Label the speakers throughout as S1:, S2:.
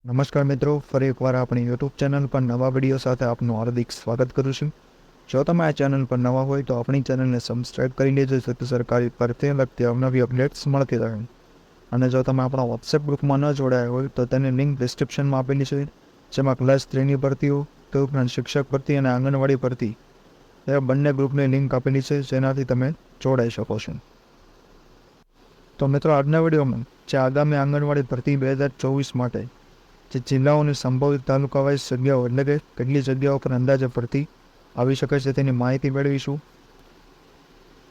S1: નમસ્કાર મિત્રો, ફરી એકવાર આપણી યુટ્યુબ ચેનલ પર નવા વિડીયો સાથે આપનું હાર્દિક સ્વાગત કરું છું. જો તમે આ ચેનલ પર નવા હોય તો આપણી ચેનલને સબસ્ક્રાઇબ કરી લેજો જેથી સરકારી ભરતી લગતી અવનવી અપડેટ્સ મળતી રહે. અને જો તમે આપણા વોટ્સએપ ગ્રુપમાં ન જોડાયા હોય તો તેની લિંક ડિસ્ક્રિપ્શનમાં આપેલી છે, જેમાં ક્લાસ 3ની ભરતીઓ, તે ઉપરાંત શિક્ષક ભરતી અને આંગણવાડી ભરતી એ બંને ગ્રુપની લિંક આપેલી છે, જેનાથી તમે જોડાઈ શકો છો. તો મિત્રો, આજના વિડીયોમાં જે આગામી આંગણવાડી ભરતી 2024 માટે જે જિલ્લાઓની સંભવિત તાલુકા વાઇઝ જગ્યાઓ એટલે કે કેટલી જગ્યાઓ પર અંદાજે ભરતી આવી શકે છે તેની માહિતી મેળવીશું.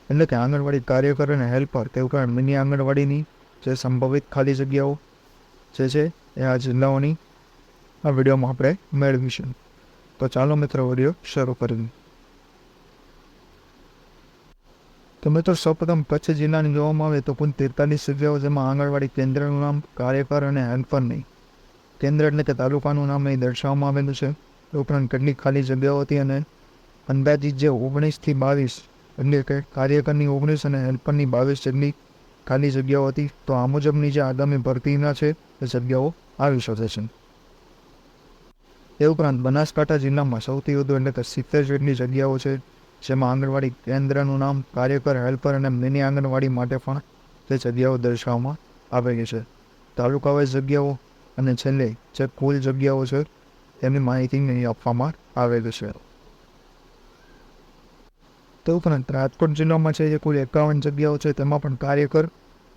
S1: એટલે કે આંગણવાડી કાર્યકર અને હેલ્પર તે ઉપરાંત મિની આંગણવાડીની જે સંભવિત ખાલી જગ્યાઓ જે છે એ આ જિલ્લાઓની આ વિડીયોમાં આપણે મેળવીશું. તો ચાલો મિત્રો, વિડીયો શરૂ કરીએ. તો મિત્રો, સૌપ્રથમ કચ્છ જિલ્લાની જોવામાં આવે તો કુલ 43 જગ્યાઓ, જેમાં આંગણવાડી કેન્દ્રનું નામ, કાર્યકર અને હેલ્પરની કેન્દ્ર એટલે કે તાલુકાનું નામ અહીં દર્શાવવામાં આવેલું છે. ઉપરાંત કેટલી ખાલી જગ્યાઓ હતી અને અંદાજિત જે 19થી 22 એટલે કે કાર્યકરની 19 અને હેલ્પરની 22 જેટલી ખાલી જગ્યાઓ હતી. તો આ મુજબની જે આગામી ભરતીના છે એ જગ્યાઓ આવી શકે છે. એ ઉપરાંત બનાસકાંઠા જિલ્લામાં સૌથી વધુ એટલે કે 70 જેટલી જગ્યાઓ છે, જેમાં આંગણવાડી કેન્દ્રનું નામ, કાર્યકર, હેલ્પર અને મિની આંગણવાડી માટે પણ તે જગ્યાઓ દર્શાવવામાં આવેલી છે. તાલુકા વાઇઝ જગ્યાઓ અને છેલ્લે જે કુલ જગ્યાઓ છે એની માહિતી અહીં આપવામાં આવેલી છે. તે ઉપરાંત રાજકોટ જિલ્લામાં છે જે કુલ 51 જગ્યાઓ છે, તેમાં પણ કાર્યકર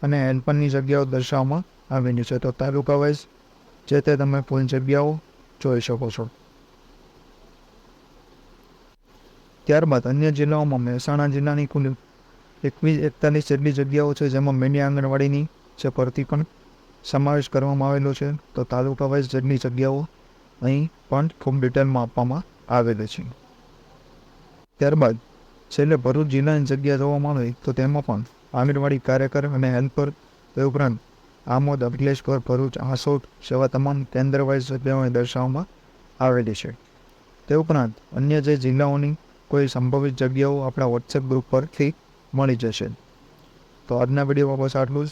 S1: અને હેલ્પરની જગ્યાઓ દર્શાવવામાં આવેલી છે. તો તાલુકા વાઇઝ જે તે તમે કુલ જગ્યાઓ જોઈ શકો છો. ત્યારબાદ અન્ય જિલ્લાઓમાં મહેસાણા જિલ્લાની કુલ 41 જેટલી જગ્યાઓ છે, જેમાં મિની આંગણવાડીની જે ભરતી પણ સમાવેશ કરવામાં આવેલો છે. તો તાલુકા વાઇઝ જેટલી જગ્યાઓ અહીં પણ ખૂબ ડિટેલમાં આપવામાં આવેલી છે. ત્યારબાદ છેલ્લે ભરૂચ જિલ્લાની જગ્યા જોવામાં આવે તો તેમાં પણ આંગણવાડી કાર્યકર અને હેલ્પર, તે ઉપરાંત આમોદ, અખિલેશ્વર, ભરૂચ, આસોટ જેવા તમામ કેન્દ્ર વાઇઝ જગ્યાઓ દર્શાવવામાં આવેલી છે. તે ઉપરાંત અન્ય જે જિલ્લાઓની કોઈ સંભવિત જગ્યાઓ આપણા વોટ્સએપ ગ્રુપ પરથી મળી જશે. તો આજના વિડીયોમાં બસ આટલું જ.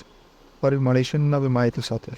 S1: ફરી મળીશું નવી માહિતી સાથે.